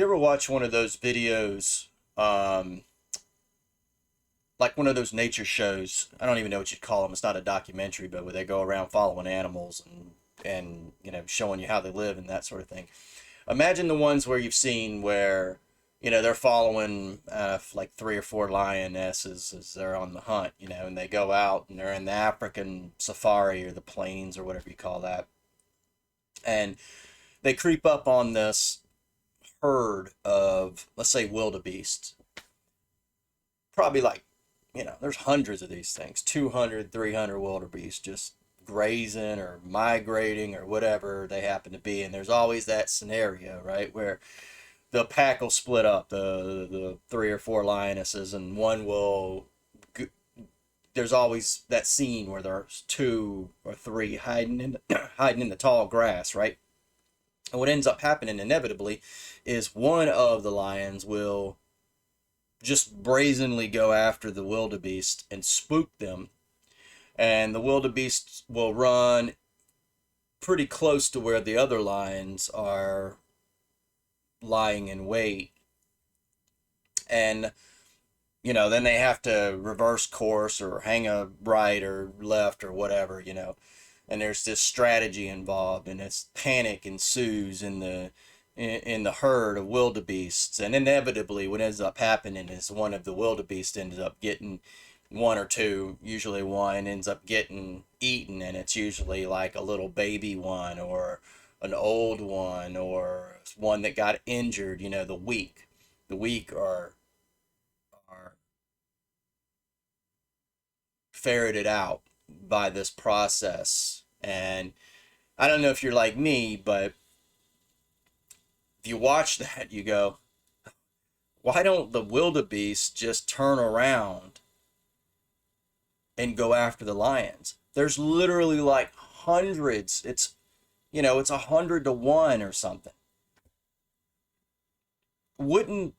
You ever watch one of those videos, like one of those nature shows? I don't even know what you'd call them. It's not a documentary, but where they go around following animals and showing you how they live and that sort of thing. Imagine the ones where you've seen where they're following like three or four lionesses as they're on the hunt, and they go out and they're in the African safari or the plains or whatever you call that, and they creep up on this herd of, let's say, wildebeest. Probably like, there's hundreds of these things, 200, 300 wildebeest just grazing or migrating or whatever they happen to be. And there's always that scenario, right, where the pack will split up, the three or four lionesses, and one will. There's always that scene where there's two or three hiding in hiding in the tall grass, right? And what ends up happening inevitably is one of the lions will just brazenly go after the wildebeest and spook them. And the wildebeest will run pretty close to where the other lions are lying in wait. And, then they have to reverse course or hang a right or left or whatever, And there's this strategy involved, and it's panic ensues in the herd of wildebeests, and inevitably what ends up happening is one of the wildebeests ends up getting one or two, usually one ends up getting eaten, and it's usually like a little baby one or an old one or one that got injured. The weak are ferreted out by this process. And I don't know if you're like me, but if you watch that, you go, why don't the wildebeest just turn around and go after the lions? There's literally like hundreds. It's 100 to 1 or something. Wouldn't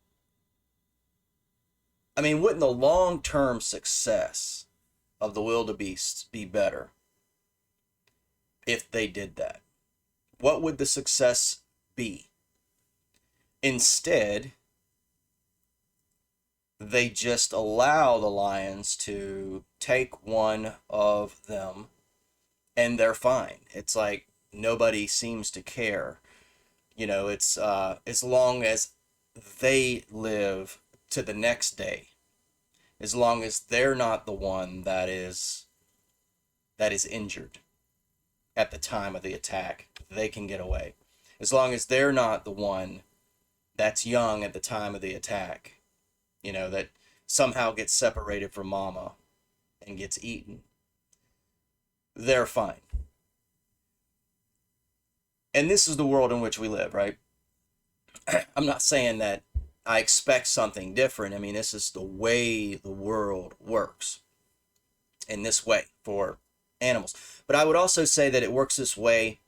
wouldn't the long-term success of the wildebeest be better if they did that? What would the success be? Instead, they just allow the lions to take one of them and they're fine. It's like nobody seems to care. It's as long as they live to the next day, as long as they're not the one that is injured at the time of the attack, they can get away. As long as they're not the one that's young at the time of the attack, that somehow gets separated from mama and gets eaten, they're fine. And this is the world in which we live, right? I'm not saying that I expect something different. This is the way the world works in this way for animals. But I would also say that it works this way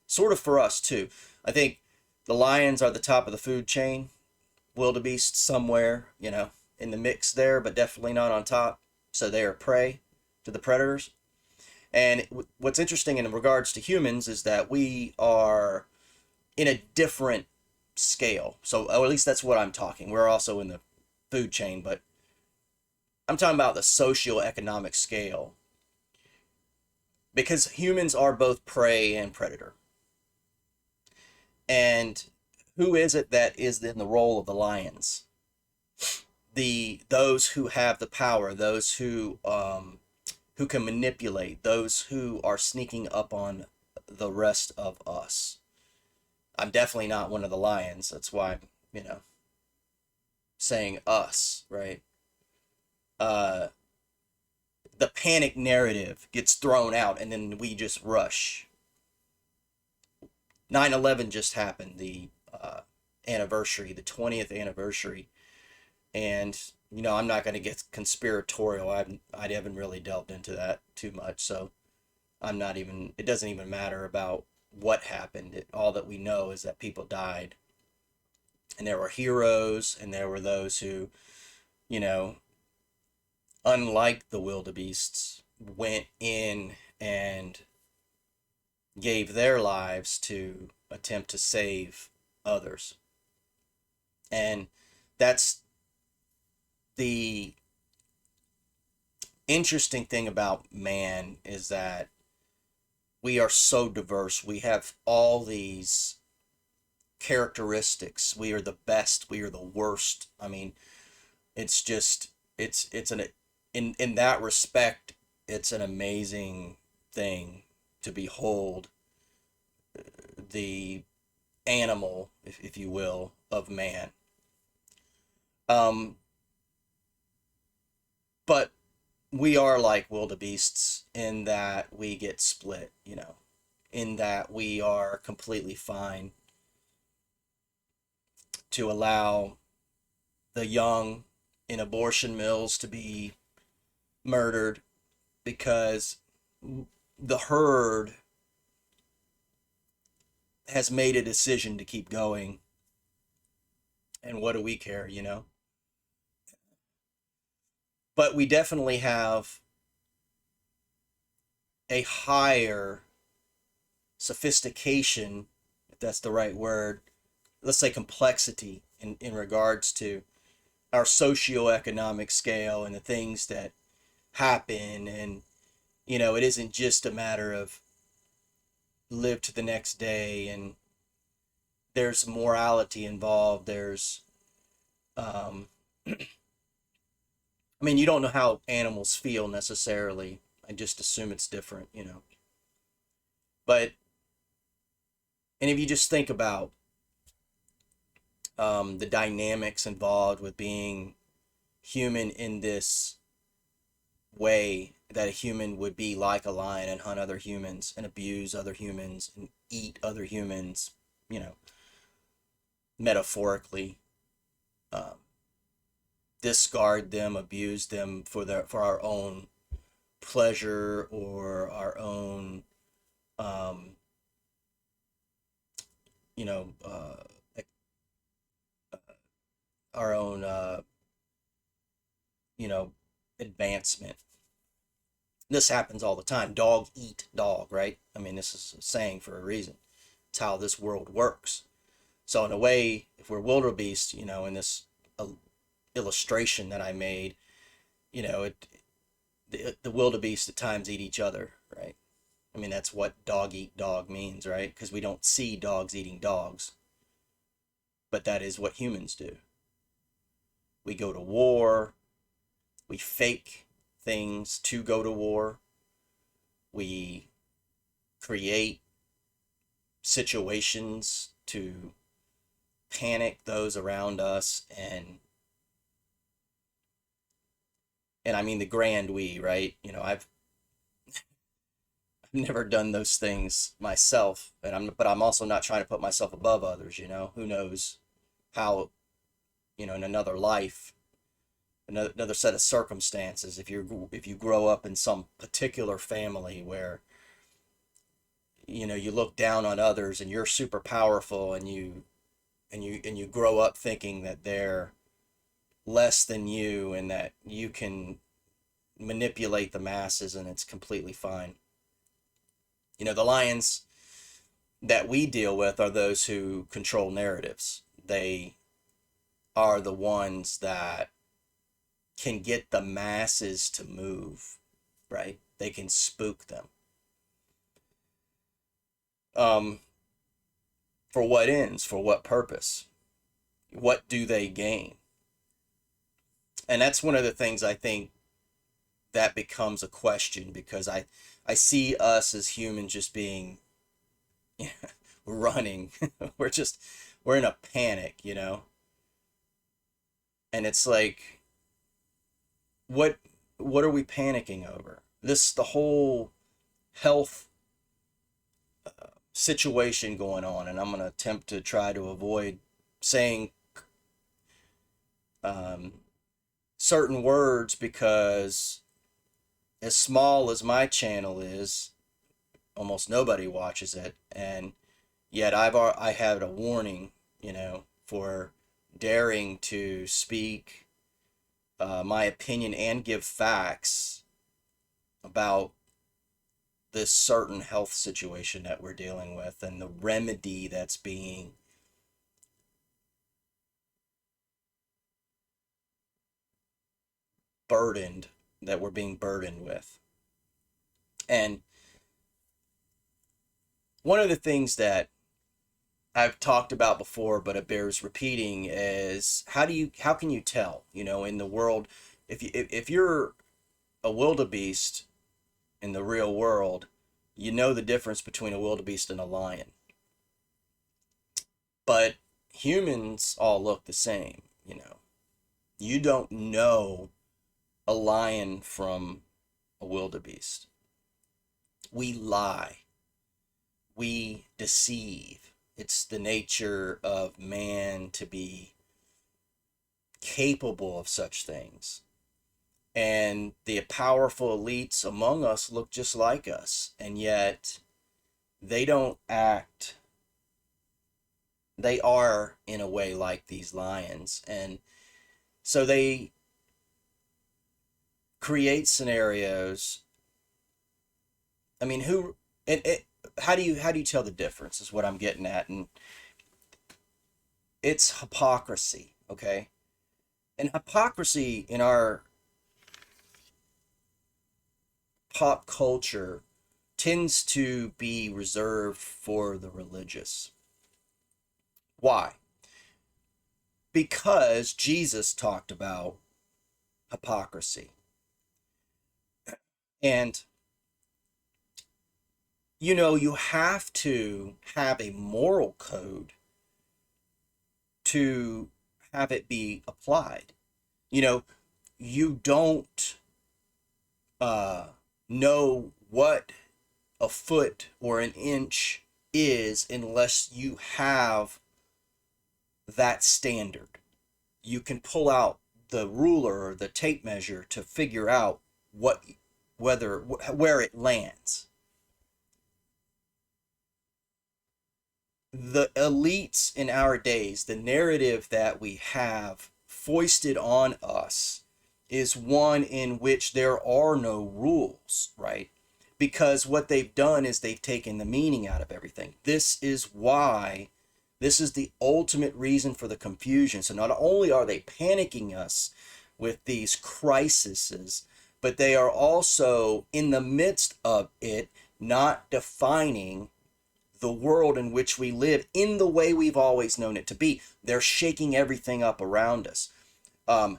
sort of for us too. I think the lions are the top of the food chain, wildebeest somewhere, in the mix there, but definitely not on top. So they are prey to the predators. And what's interesting in regards to humans is that we are in a different scale. So, or at least that's what I'm talking. We're also in the food chain, but I'm talking about the socio-economic scale. Because humans are both prey and predator. And who is it that is in the role of the lions? Those who have the power, those who can manipulate, those who are sneaking up on the rest of us. I'm definitely not one of the lions. That's why I'm, saying us, right? Uh, the panic narrative gets thrown out and then we just rush. 9/11 just happened, the anniversary, the 20th anniversary. And, I'm not going to get conspiratorial. I haven't really delved into that too much. So it doesn't even matter about what happened. All that we know is that people died. And there were heroes and there were those who, you know, unlike the wildebeests, went in and gave their lives to attempt to save others. And that's the interesting thing about man, is that we are so diverse. We have all these characteristics. We are the best, we are the worst. I mean, it's just it's an in that respect, it's an amazing thing to behold the animal, if you will, of man. Um, but we are like wildebeests in that we get split, in that we are completely fine to allow the young in abortion mills to be murdered because the herd has made a decision to keep going. And what do we care? But we definitely have a higher sophistication, if that's the right word, let's say complexity in regards to our socioeconomic scale and the things that happen. And, it isn't just a matter of live to the next day, and there's morality involved. There's, um, I mean, you don't know how animals feel necessarily. I just assume it's different. But, and if you just think about the dynamics involved with being human in this way, that a human would be like a lion and hunt other humans and abuse other humans and eat other humans, you know, metaphorically, um, discard them, abuse them for our own pleasure or our own, um, you know, uh, our own, you know, advancement. This happens all the time. Dog eat dog, right? I mean, this is a saying for a reason. It's how this world works. So in a way, if we're wildebeest, in this uh, illustration that I made, the wildebeest at times eat each other, right? I mean, that's what dog eat dog means, right? Because we don't see dogs eating dogs, but that is what humans do. We go to war, we fake things to go to war, we create situations to panic those around us, and I mean the grand we, right? I've never done those things myself, but I'm also not trying to put myself above others. Who knows how, in another life, another set of circumstances, if you grow up in some particular family where you look down on others and you're super powerful, and you grow up thinking that they're less than you and that you can manipulate the masses and it's completely fine. The lions that we deal with are those who control narratives. They are the ones that can get the masses to move, right? They can spook them. Um, for what ends? For what purpose? What do they gain? And that's one of the things I think that becomes a question, because I see us as humans just being running. we're in a panic. And it's like, what what are we panicking over? The whole health situation going on, and I'm going to attempt to try to avoid saying um, certain words, because as small as my channel is, almost nobody watches it, and yet I had a warning, for daring to speak my opinion and give facts about this certain health situation that we're dealing with and the remedy that's being burdened, that we're being burdened with. And one of the things that I've talked about before, but it bears repeating, is how can you tell, in the world, if you're a wildebeest in the real world, you know the difference between a wildebeest and a lion. But humans all look the same. You don't know a lion from a wildebeest. We lie. We deceive. It's the nature of man to be capable of such things. And the powerful elites among us look just like us, and yet they don't act. They are, in a way, like these lions. And so they create scenarios. I mean, how do you tell the difference is what I'm getting at. And it's hypocrisy, okay? And hypocrisy in our pop culture tends to be reserved for the religious. Why? Because Jesus talked about hypocrisy. And you have to have a moral code to have it be applied. You don't know what a foot or an inch is unless you have that standard. You can pull out the ruler or the tape measure to figure out where it lands. The elites in our days, the narrative that we have foisted on us is one in which there are no rules, right? Because what they've done is they've taken the meaning out of everything. This is the ultimate reason for the confusion. So not only are they panicking us with these crises, but they are also, in the midst of it, not defining the world in which we live in the way we've always known it to be. They're shaking everything up around us.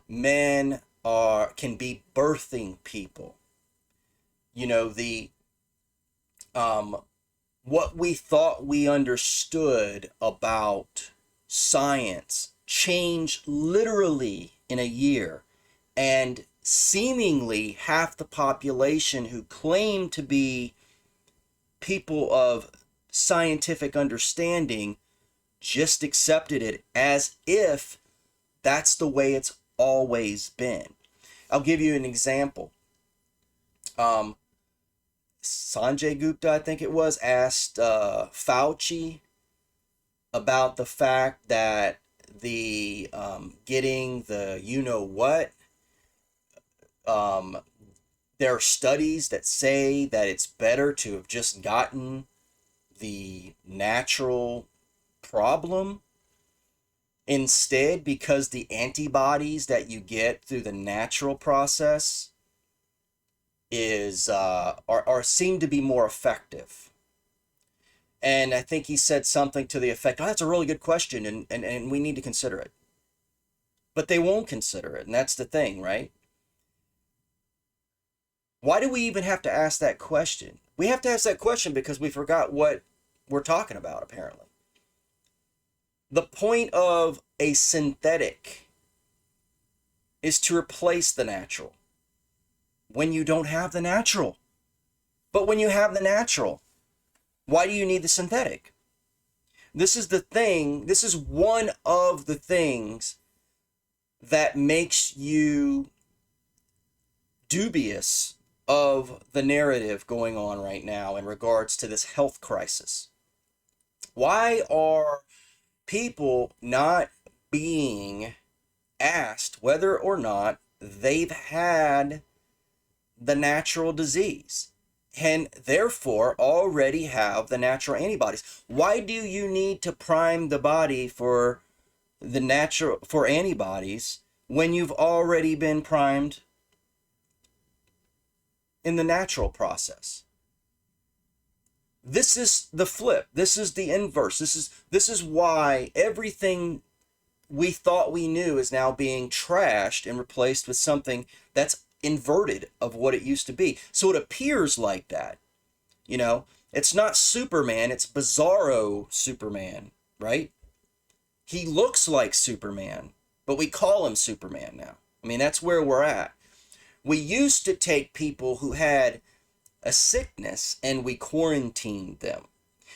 Men can be birthing people. What we thought we understood about science changed literally in a year, and seemingly half the population who claim to be people of scientific understanding just accepted it as if that's the way it's always been. I'll give you an example. Sanjay Gupta, I think it was, asked Fauci about the fact that the getting the what, there are studies that say that it's better to have just gotten the natural problem instead, because the antibodies that you get through the natural process are seem to be more effective. And I think he said something to the effect, "Oh, that's a really good question, and we need to consider it." But they won't consider it, and that's the thing, right? Why do we even have to ask that question? We have to ask that question because we forgot what we're talking about, apparently. The point of a synthetic is to replace the natural when you don't have the natural. But when you have the natural, why do you need the synthetic? This is the thing, this is one of the things that makes you dubious of the narrative going on right now in regards to this health crisis. Why are people not being asked whether or not they've had the natural disease and therefore already have the natural antibodies? Why do you need to prime the body for antibodies when you've already been primed in the natural process. This is the flip. This is the inverse. This is why everything we thought we knew is now being trashed and replaced with something that's inverted of what it used to be. So it appears like that. You know, it's not Superman, it's Bizarro Superman, right? He looks like Superman, but we call him Superman now. I mean, that's where we're at. We used to take people who had a sickness and we quarantined them.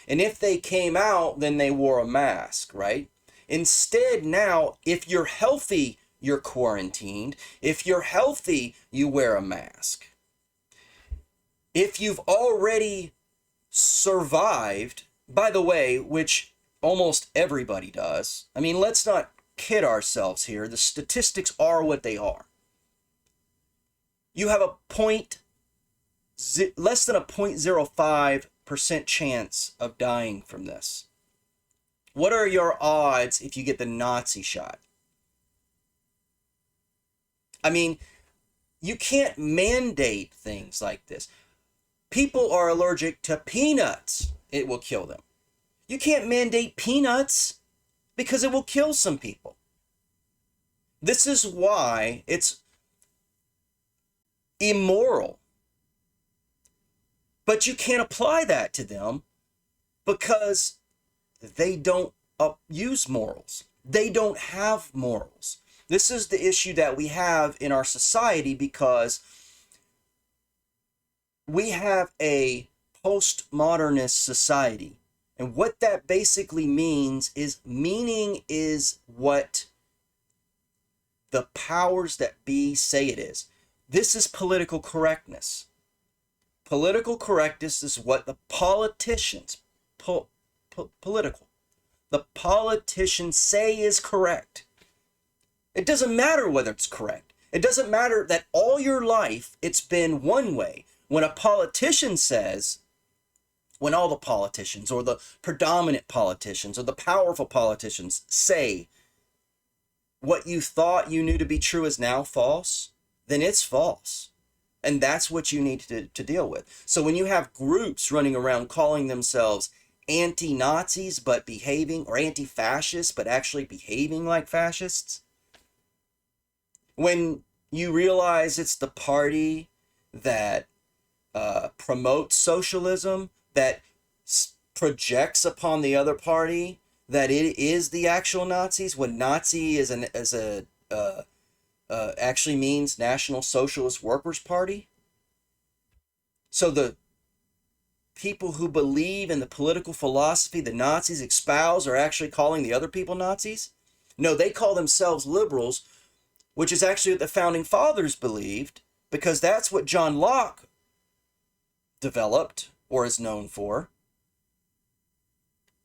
And if they came out, then they wore a mask, right? Instead, now, if you're healthy, you're quarantined. If you're healthy, you wear a mask. If you've already survived, by the way, which almost everybody does. I mean, let's not kid ourselves here. The statistics are what they are. You have less than a 0.05% chance of dying from this. What are your odds if you get the Nazi shot? I mean, you can't mandate things like this. People are allergic to peanuts. It will kill them. You can't mandate peanuts because it will kill some people. This is why it's immoral. But you can't apply that to them because they don't use morals. They don't have morals. This is the issue that we have in our society because we have a postmodernist society. And what that basically means is meaning is what the powers that be say it is. This is political correctness. Political correctness is what the politicians, the politicians say is correct. It doesn't matter whether it's correct. It doesn't matter that all your life it's been one way. When a politician says, when all the politicians or the predominant politicians or the powerful politicians say what you thought you knew to be true is now false, then it's false. And that's what you need to deal with. So when you have groups running around calling themselves anti-Nazis but behaving, or anti-fascists but actually behaving like fascists, when you realize it's the party that promotes socialism, that projects upon the other party that it is the actual Nazis, when Nazi actually means National Socialist Workers' Party. So the people who believe in the political philosophy the Nazis espouse are actually calling the other people Nazis? No, they call themselves liberals, which is actually what the Founding Fathers believed, because that's what John Locke developed or is known for.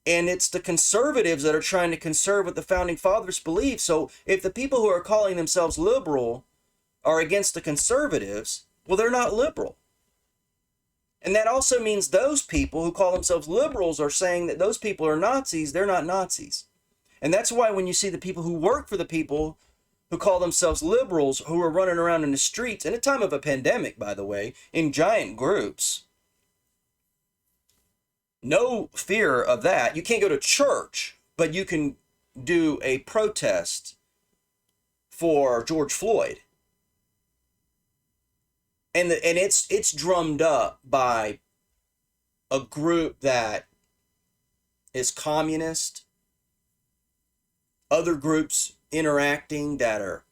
And it's the conservatives that are trying to conserve what the Founding Fathers believe. So if the people who are calling themselves liberal are against the conservatives, well, they're not liberal. And that also means those people who call themselves liberals are saying that those people are Nazis. They're not Nazis. And that's why when you see the people who work for the people who call themselves liberals, who are running around in the streets, in a time of a pandemic, by the way, in giant groups, no fear of that. You can't go to church, but you can do a protest for George Floyd. And it's drummed up by a group that is communist, other groups interacting that are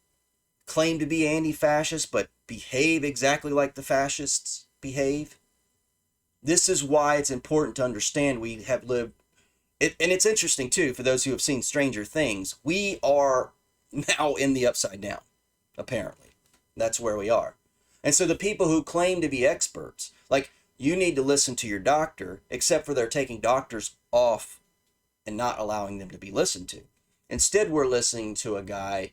claim to be anti-fascist but behave exactly like the fascists behave. This is why it's important to understand we have lived it, and it's interesting too for those who have seen Stranger Things. We are now in the upside down, apparently. That's where we are. And so the people who claim to be experts, like, you need to listen to your doctor, except for they're taking doctors off and not allowing them to be listened to. Instead, we're listening to a guy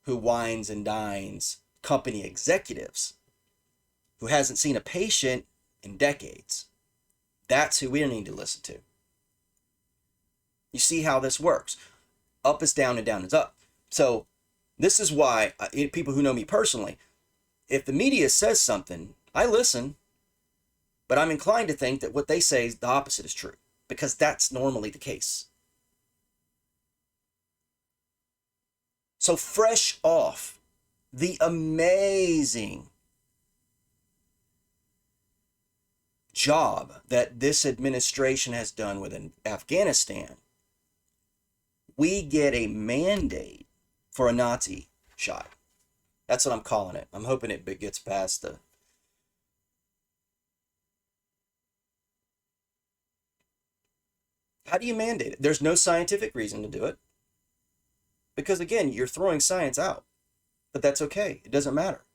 who wines and dines company executives who hasn't seen a patient in decades. That's who we need to listen to. You see how this works. Up is down and down is up. So this is why people who know me personally, if the media says something I listen, but I'm inclined to think that what they say is the opposite is true, because that's normally the case. So fresh off the amazing job that this administration has done with Afghanistan, we get a mandate for a Nazi shot. That's what I'm calling it. I'm hoping it gets past the... How do you mandate it? There's no scientific reason to do it. Because again, you're throwing science out. But that's okay. It doesn't matter.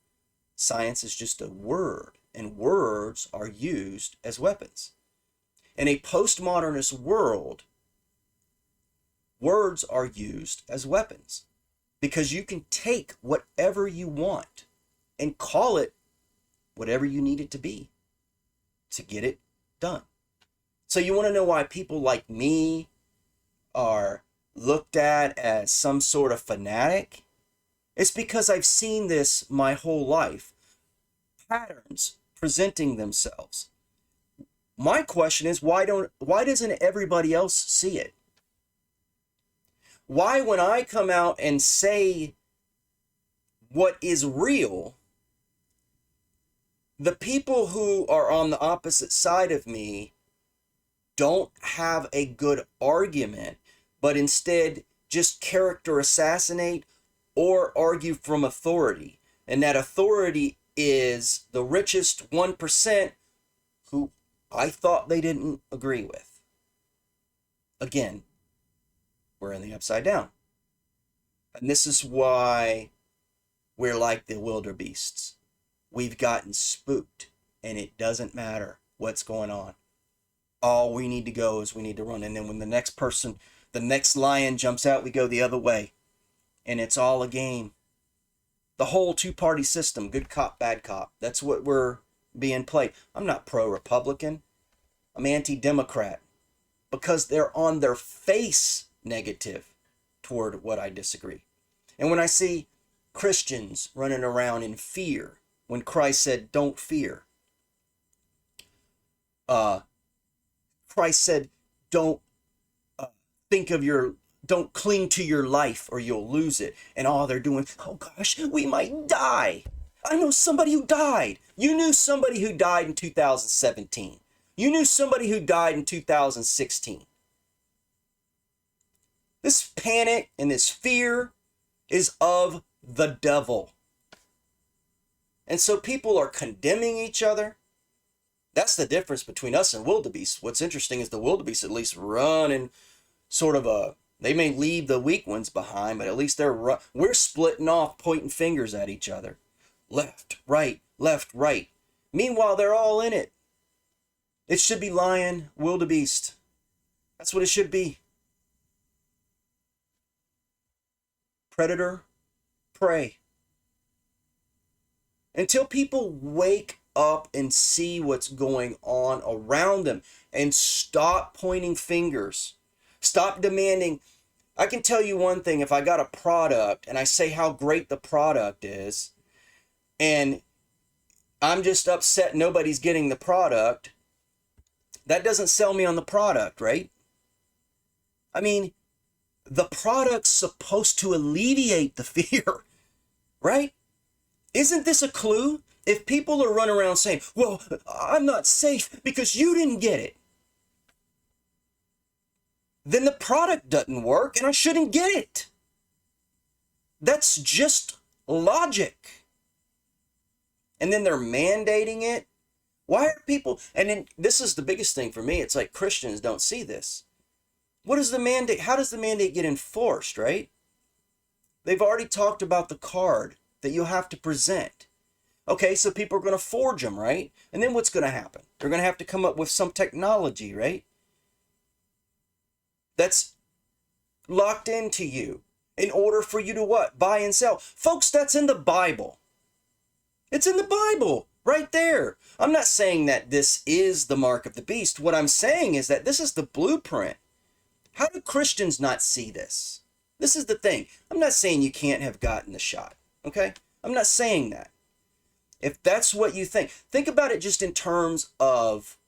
Science is just a word, and words are used as weapons. In a postmodernist world, words are used as weapons because you can take whatever you want and call it whatever you need it to be to get it done. So you want to know why people like me are looked at as some sort of fanatic? It's because I've seen this my whole life. Patterns presenting themselves. My question is, why doesn't everybody else see it? Why, when I come out and say what is real, the people who are on the opposite side of me don't have a good argument, but instead just character assassinate or argue from authority? And that authority is the richest 1% who I thought they didn't agree with. Again, we're in the upside down. And this is why we're like the wildebeests. We've gotten spooked, and it doesn't matter what's going on. All we need to go is we need to run. And then when the next lion jumps out, we go the other way. And it's all a game. The whole two-party system, good cop, bad cop. That's what we're being played. I'm not pro-Republican. I'm anti-Democrat. Because they're on their face negative toward what I disagree. And when I see Christians running around in fear, when Christ said, don't fear. Christ said, don't don't cling to your life or you'll lose it. And all they're doing, oh gosh, we might die. I know somebody who died. You knew somebody who died in 2017. You knew somebody who died in 2016. This panic and this fear is of the devil. And so people are condemning each other. That's the difference between us and wildebeest. What's interesting is the wildebeest at least run in sort of a... They may leave the weak ones behind, but at least we're splitting off, pointing fingers at each other. Left, right, left, right. Meanwhile, they're all in it. It should be lion, wildebeest. That's what it should be. Predator, prey. Until people wake up and see what's going on around them and stop pointing fingers. Stop demanding. I can tell you one thing. If I got a product and I say how great the product is, and I'm just upset nobody's getting the product, that doesn't sell me on the product, right? I mean, the product's supposed to alleviate the fear, right? Isn't this a clue? If people are running around saying, well, I'm not safe because you didn't get it, then the product doesn't work and I shouldn't get it. That's just logic. And then they're mandating it. Why are people... And then this is the biggest thing for me. It's like Christians don't see this. What is the mandate? How does the mandate get enforced, right? They've already talked about the card that you have to present. Okay, so people are going to forge them, right? And then what's going to happen? They're going to have to come up with some technology, right? That's locked into you in order for you to what? Buy and sell. Folks, that's in the Bible. It's in the Bible right there. I'm not saying that this is the mark of the beast. What I'm saying is that this is the blueprint. How do Christians not see this? This is the thing. I'm not saying you can't have gotten the shot, okay? I'm not saying that. If that's what you think about it just in terms of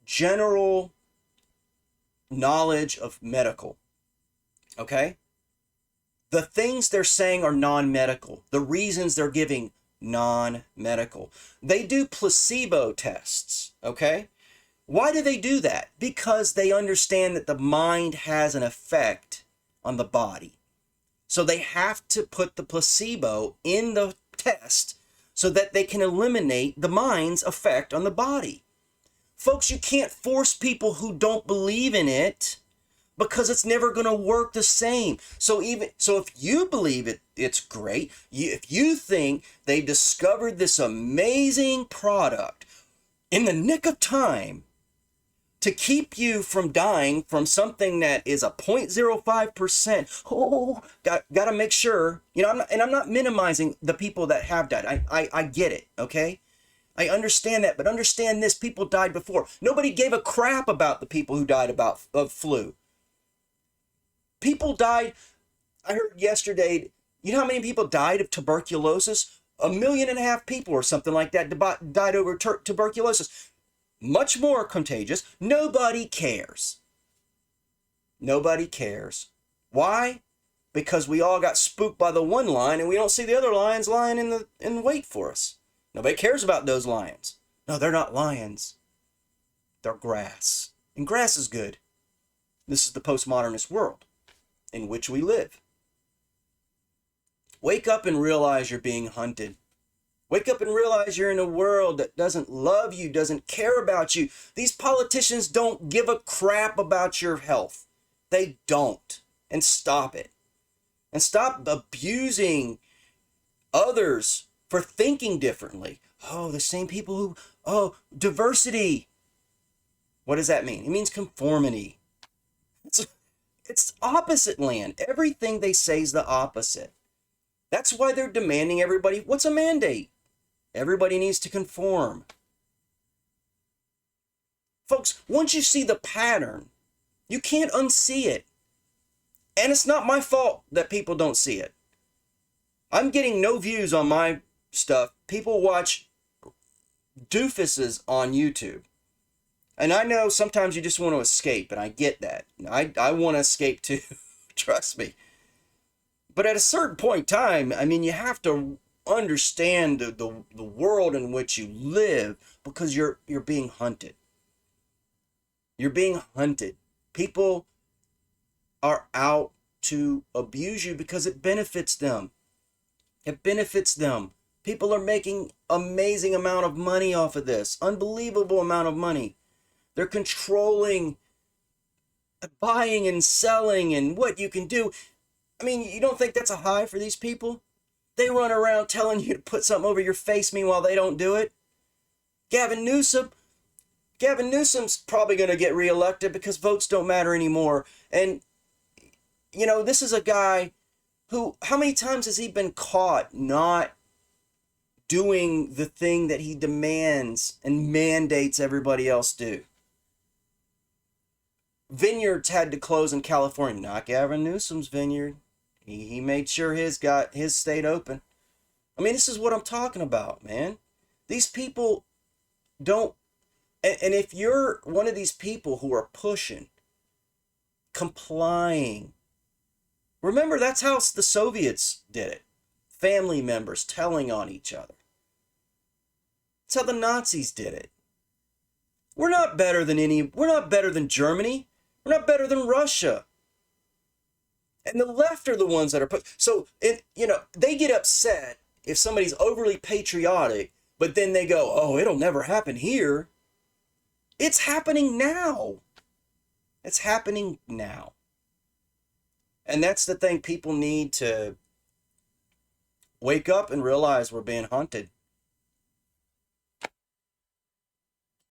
general knowledge of medical, okay? The things they're saying are non-medical. The reasons they're giving, non-medical. They do placebo tests, okay? Why do they do that? Because they understand that the mind has an effect on the body. So they have to put the placebo in the test so that they can eliminate the mind's effect on the body. Folks, you can't force people who don't believe in it because it's never going to work the same. So if you believe it's great, if you think they discovered this amazing product in the nick of time to keep you from dying from something that is a 0.05%, got to make sure, I'm not minimizing the people that have died. I get it, okay? I understand that, but understand this, people died before. Nobody gave a crap about the people who died of flu. People died, I heard yesterday, you know how many people died of tuberculosis? 1.5 million people or something like that died over tuberculosis. Much more contagious. Nobody cares. Nobody cares. Why? Because we all got spooked by the one lion and we don't see the other lions lying in wait for us. Nobody cares about those lions. No, they're not lions. They're grass. And grass is good. This is the postmodernist world in which we live. Wake up and realize you're being hunted. Wake up and realize you're in a world that doesn't love you, doesn't care about you. These politicians don't give a crap about your health. They don't. And stop it. And stop abusing others for thinking differently. Oh, the same people diversity. What does that mean? It means conformity. It's opposite land. Everything they say is the opposite. That's why they're demanding everybody. What's a mandate? Everybody needs to conform. Folks, once you see the pattern, you can't unsee it. And it's not my fault that people don't see it. I'm getting no views on my stuff. People watch doofuses on YouTube. And I know sometimes you just want to escape, and I get that. I want to escape too, trust me. But at a certain point in time, I mean, you have to understand the world in which you live because you're being hunted. You're being hunted. People are out to abuse you because it benefits them. It benefits them. People are making amazing amount of money off of this. Unbelievable amount of money. They're controlling buying and selling and what you can do. I mean, you don't think that's a high for these people? They run around telling you to put something over your face, meanwhile they don't do it. Gavin Newsom's probably going to get reelected because votes don't matter anymore. And, this is a guy who, how many times has he been caught not doing the thing that he demands and mandates everybody else do? Vineyards had to close in California. Not Gavin Newsom's vineyard. He made sure his stayed open. I mean, this is what I'm talking about, man. These people don't, and if you're one of these people who are pushing, complying, remember that's how the Soviets did it. Family members telling on each other. That's how the Nazis did it. We're not better than Germany. We're not better than Russia. And the left are the ones that are they get upset if somebody's overly patriotic, but then they go, oh, it'll never happen here. It's happening now. It's happening now. And that's the thing, people need to wake up and realize we're being hunted.